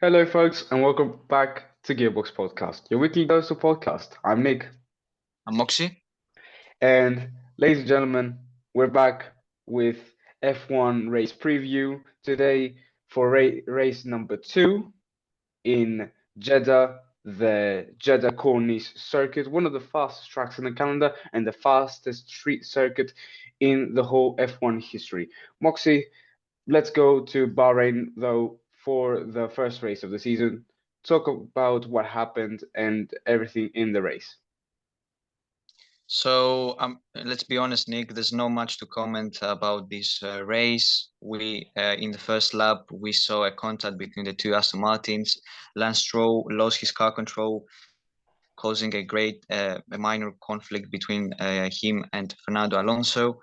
Hello, folks, and welcome back to Gearbox Podcast, your weekly dose of podcast. I'm Nick, I'm Moxi. and ladies and gentlemen, we're back with F1 race preview today for race number two in Jeddah, the Jeddah Corniche circuit, one of the fastest tracks in the calendar and the fastest street circuit in the whole F1 history. Moxie, let's go to Bahrain though for the first race of the season. Talk about what happened and everything in the race. So let's be honest, Nick. There's not much to comment about this race. We in the first lap we saw a contact between the two Aston Martins. Lance Stroll lost his car control, causing a minor conflict between him and Fernando Alonso.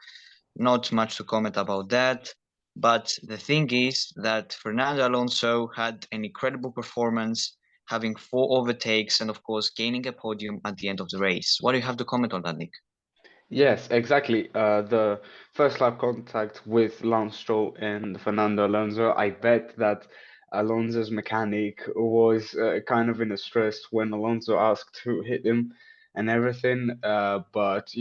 Not much to comment about that. But the thing is that Fernando Alonso had an incredible performance, having four overtakes and, of course, gaining a podium at the end of the race. What do you have to comment on that, Nick? Yes, exactly. The first lap contact with Lance Stroll and Fernando Alonso. I bet that Alonso's mechanic was kind of in a stress when Alonso asked to hit him and everything. But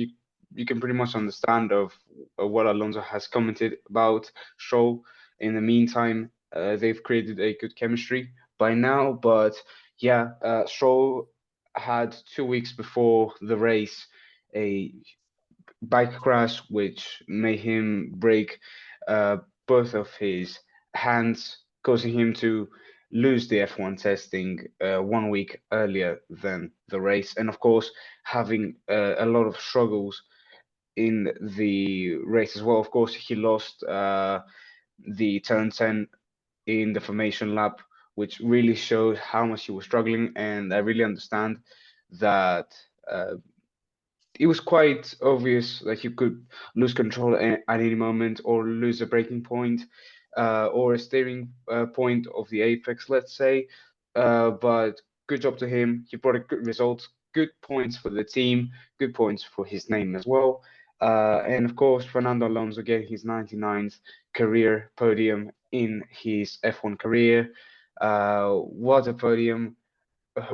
you can pretty much understand of what Alonso has commented about Stroll. In the meantime, they've created a good chemistry by now. But yeah, Stroll had 2 weeks before the race a bike crash, which made him break uh, both of his hands, causing him to lose the F1 testing 1 week earlier than the race. And of course, having a lot of struggles in the race as well. Of course, he lost the turn 10 in the formation lap, which really showed how much he was struggling. And I really understand that. It was quite obvious that you could lose control at any moment or lose a breaking point or a steering point of the apex, let's say. But good job to him. He brought a good result, good points for the team, good points for his name as well. And of course, Fernando Alonso getting his 99th career podium in his F1 career. What a podium!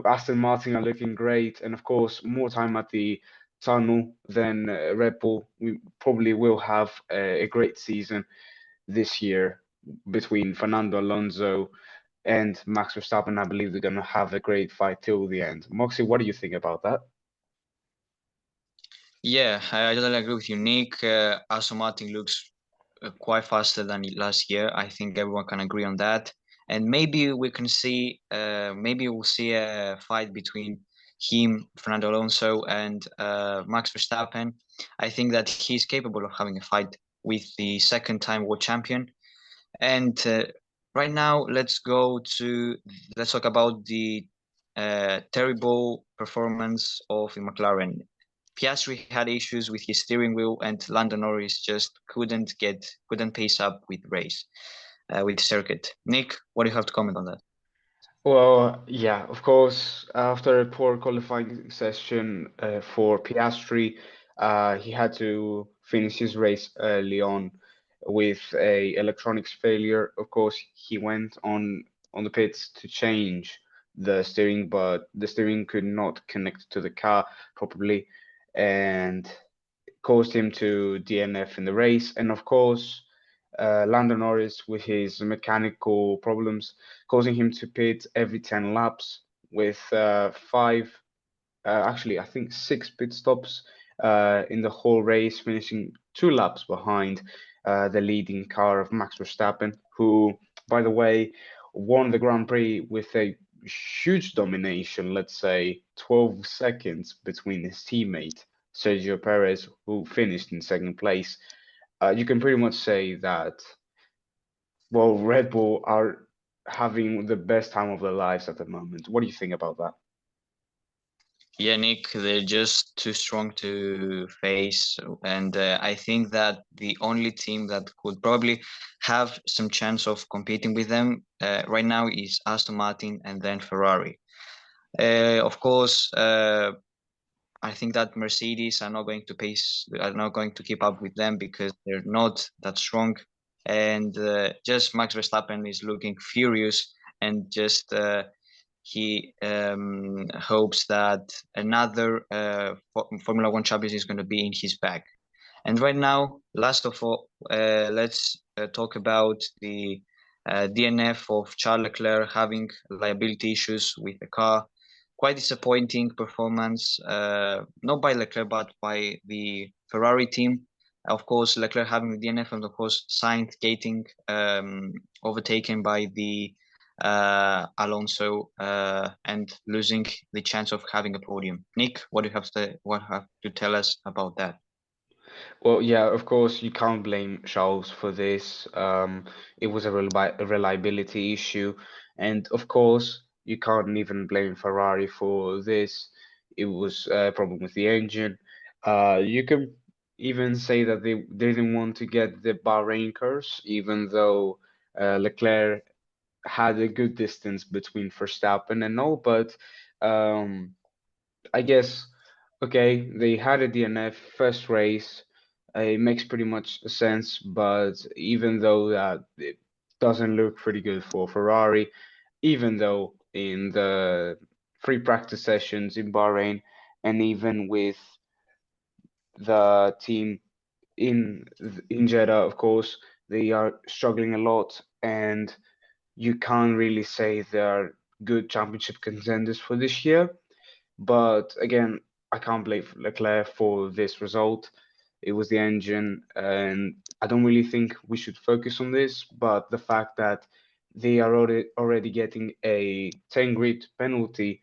Aston Martin are looking great, and of course, more time at the tunnel than Red Bull. We probably will have a great season this year between Fernando Alonso and Max Verstappen. I believe they're going to have a great fight till the end. Moxie, what do you think about that? Yeah, I totally agree with you, Nick. Aston Martin looks quite faster than last year. I think everyone can agree on that. And maybe we can see, maybe we'll see a fight between him, Fernando Alonso, and Max Verstappen. I think that he's capable of having a fight with the second-time world champion. And right now, let's talk about the terrible performance of the McLaren. Piastri had issues with his steering wheel, and Lando Norris just couldn't pace up with race with circuit. Nick, what do you have to comment on that? Well, yeah, of course, after a poor qualifying session for Piastri, he had to finish his race early on with a electronics failure. Of course, he went on the pits to change the steering, but the steering could not connect to the car properly and caused him to DNF in the race. And of course, Lando Norris with his mechanical problems, causing him to pit every 10 laps with actually, I think six pit stops in the whole race, finishing 2 laps behind the leading car of Max Verstappen, who, by the way, won the Grand Prix with a huge domination, let's say 12 seconds between his teammate, Sergio Perez, who finished in second place. You can pretty much say that, well, Red Bull are having the best time of their lives at the moment. What do you think about that? Yeah, Nick, they're just too strong to face, and I think that the only team that could probably have some chance of competing with them right now is Aston Martin and then Ferrari. Of course, I think that Mercedes are not going to keep up with them because they're not that strong. And just Max Verstappen is looking furious and just he hopes that another Formula One champion is going to be in his bag. And right now, last of all, let's talk about the DNF of Charles Leclerc having liability issues with the car. Quite disappointing performance, not by Leclerc, but by the Ferrari team. Of course, Leclerc having the DNF, and of course, Sainz getting overtaken by the Alonso and losing the chance of having a podium. Nick, what have to tell us about that? Well, yeah, of course, you can't blame Charles for this. It was a reliability issue. And of course, you can't even blame Ferrari for this. It was a problem with the engine. You can even say that they didn't want to get the Bahrain curse, even though Leclerc had a good distance between Verstappen and all. But um, I guess, okay, they had a DNF first race. It makes pretty much sense, but even though that it doesn't look pretty good for Ferrari, even though in the free practice sessions in Bahrain, and even with the team in Jeddah, of course, they are struggling a lot, and you can't really say they're good championship contenders for this year. But again, I can't blame Leclerc for this result. It was the engine, and I don't really think we should focus on this. But the fact that they are already getting a 10 grid penalty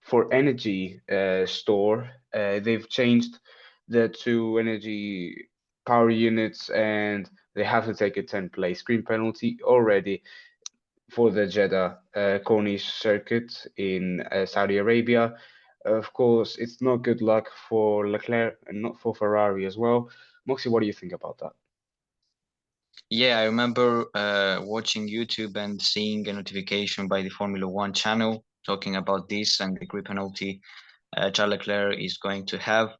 for energy store, they've changed the two energy power units, and they have to take a 10 place green penalty already for the Jeddah Corniche circuit in Saudi Arabia. Of course, it's not good luck for Leclerc and not for Ferrari as well. Moxie, what do you think about that? Yeah, I remember watching YouTube and seeing a notification by the Formula One channel talking about this and the grid penalty Charles Leclerc is going to have.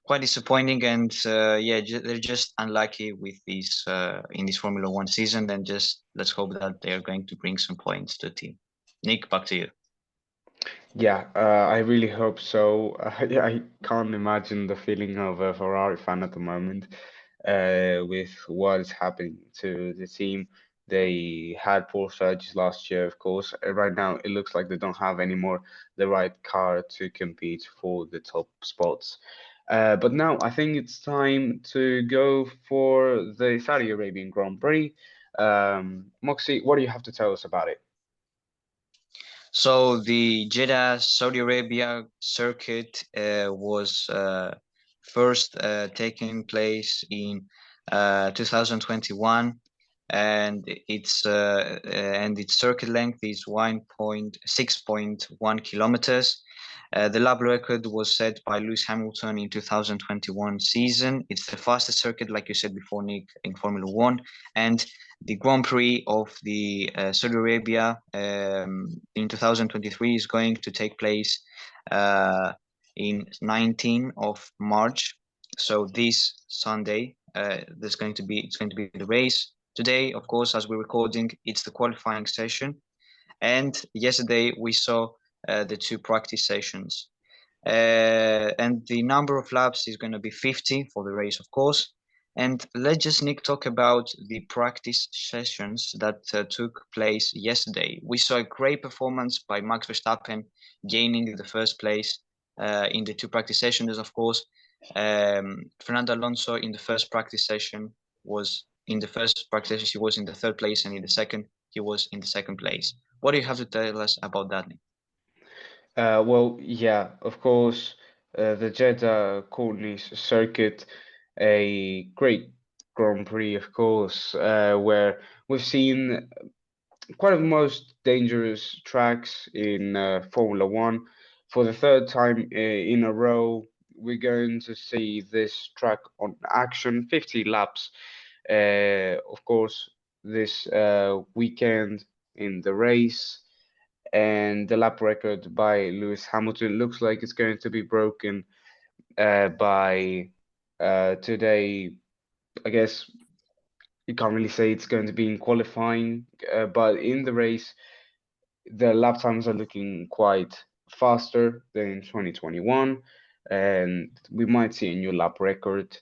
Quite disappointing, and yeah, they're just unlucky with this in this Formula One season. And just let's hope that they're going to bring some points to the team. Nick, back to you. Yeah, I really hope so. I can't imagine the feeling of a Ferrari fan at the moment, with what is happening to the team. They had poor strategies last year, of course. Right now, it looks like they don't have anymore the right car to compete for the top spots. But now I think it's time to go for the Saudi Arabian Grand Prix. Moxie, what do you have to tell us about it? So the Jeddah Saudi Arabia circuit was first taking place in 2021, and its circuit length is 1.6.1 kilometers. The lap record was set by Lewis Hamilton in 2021 season. It's the fastest circuit, like you said before, Nick, in Formula One, and the Grand Prix of the Saudi Arabia in 2023 is going to take place in 19 of March. So this Sunday, it's going to be the race. Today, of course, as we're recording, it's the qualifying session. And yesterday we saw the two practice sessions. And the number of laps is going to be 50 for the race, of course. And let's just, Nick, talk about the practice sessions that took place yesterday. We saw a great performance by Max Verstappen, gaining the first place in the two practice sessions, of course. Fernando Alonso in the first practice session he was in the third place, and in the second he was in the second place. What do you have to tell us about that, Nick? Well, yeah, of course, the Jeddah Corniche circuit, a great Grand Prix, of course, where we've seen quite of the most dangerous tracks in Formula One. For the third time in a row, we're going to see this track on action, 50 laps. Of course, this weekend in the race, and the lap record by Lewis Hamilton looks like it's going to be broken by today. I guess you can't really say it's going to be in qualifying, but in the race, the lap times are looking quite faster than in 2021, and we might see a new lap record,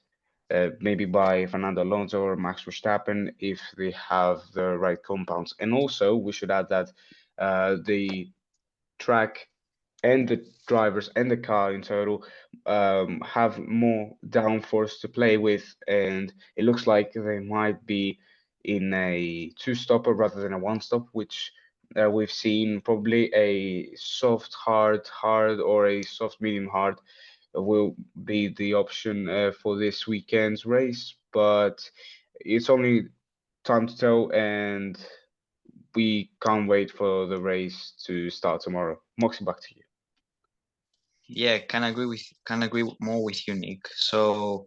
maybe by Fernando Alonso or Max Verstappen if they have the right compounds. And also, we should add that the track and the drivers and the car in total have more downforce to play with, and it looks like they might be in a two-stopper rather than a one-stop, which we've seen probably a soft hard, or a soft medium hard will be the option for this weekend's race, but it's only time to tell, and we can't wait for the race to start tomorrow. Moxie, back to you. Yeah, can agree more with you, Nick. So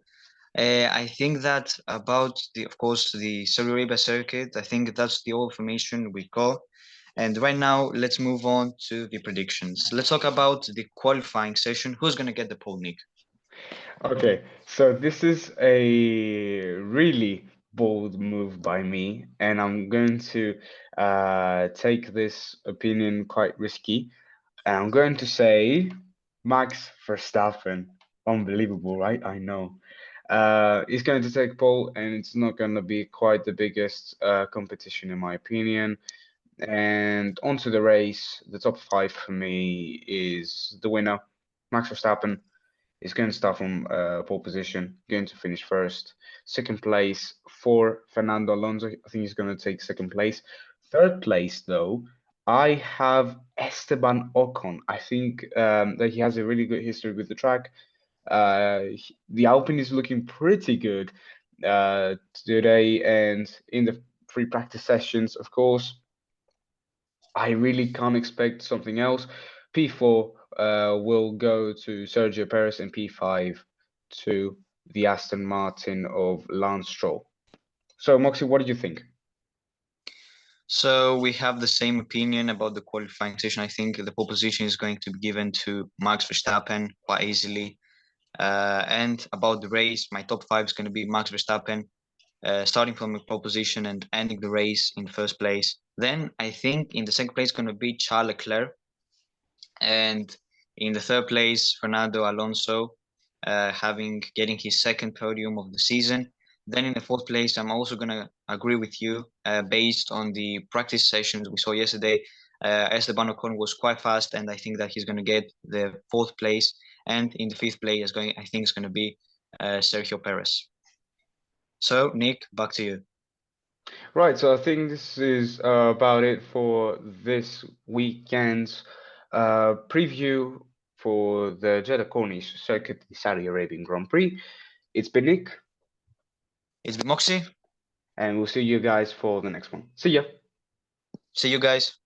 I think that about of course, the Saudi Arabia circuit. I think that's the all information we got. And right now, let's move on to the predictions. Let's talk about the qualifying session. Who's gonna get the pole, Nick? Okay, so this is a really bold move by me, and I'm going to take this opinion quite risky. And I'm going to say Max Verstappen. Unbelievable, right? I know. He's going to take pole, and it's not going to be quite the biggest competition, in my opinion. And onto the race, the top five for me is the winner, Max Verstappen. Is going to start from pole position, going to finish first. Second place for Fernando Alonso. I think he's going to take second place. Third place, though, I have Esteban Ocon. I think that he has a really good history with the track. The Alpine is looking pretty good today, and in the free practice sessions, of course. I really can't expect something else. P4 will go to Sergio Perez, and P5 to the Aston Martin of Lance Stroll. So, Moxie, what do you think? So we have the same opinion about the qualifying session. I think the pole position is going to be given to Max Verstappen quite easily. And about the race, my top five is going to be Max Verstappen, starting from the pole position and ending the race in first place. Then I think in the second place is going to be Charles Leclerc, and in the third place Fernando Alonso, getting his second podium of the season. Then in the fourth place, I'm also going to agree with you based on the practice sessions we saw yesterday. Esteban Ocon was quite fast, and I think that he's going to get the fourth place. And in the fifth place, I think it's going to be Sergio Perez. So, Nick, back to you. Right, so I think this is about it for this weekend's preview for the Jeddah Corniche Circuit, the Saudi Arabian Grand Prix. It's been Nick, It's been Moxi. and we'll see you guys for the next one. See ya. See you guys.